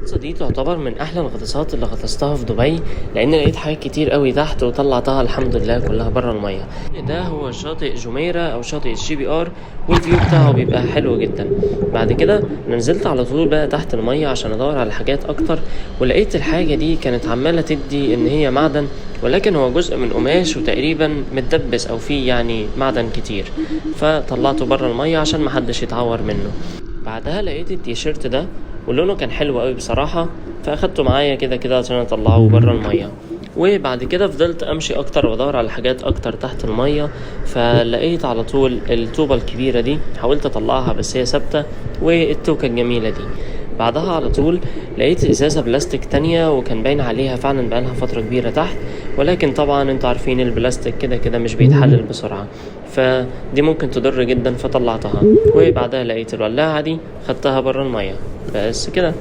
الغطسة دي تعتبر من أحلى الغطاسات اللي غطستها في دبي، لأن لقيت حاجات كتير قوي تحت وطلعتها الحمد لله كلها بره المية. ده هو شاطئ جميرة أو شاطئ الGBR، والفيو بتاعه بيبقى حلو جدا. بعد كده نزلت على طول بقى تحت المية عشان أدور على حاجات أكتر، ولقيت الحاجة دي كانت عمالة تدي إن هي معدن، ولكن هو جزء من قماش وتقريبا متدبس أو فيه يعني معدن كتير، فطلعته بره المية عشان محدش يتعور منه. بعدها لقيت التيشيرت ده ولونه كان حلو قوي بصراحة، فاخدته معايا كده كده عشان اطلعه بره المية. وبعد كده فضلت امشي اكتر وادور على حاجات اكتر تحت المية، فلقيت على طول الطوبة الكبيرة دي، حاولت اطلعها بس هي ثابتة، والتوكة الجميلة دي. بعدها على طول لقيت ازازة بلاستيك تانية، وكان باين عليها فعلا بقالها فترة كبيرة تحت، ولكن طبعا انتوا عارفين البلاستيك كده كده مش بيتحلل بسرعة، فدي ممكن تضر جدا، فطلعتها. وبعدها لقيت الولاعة دي، خدتها بره المية. بس كده.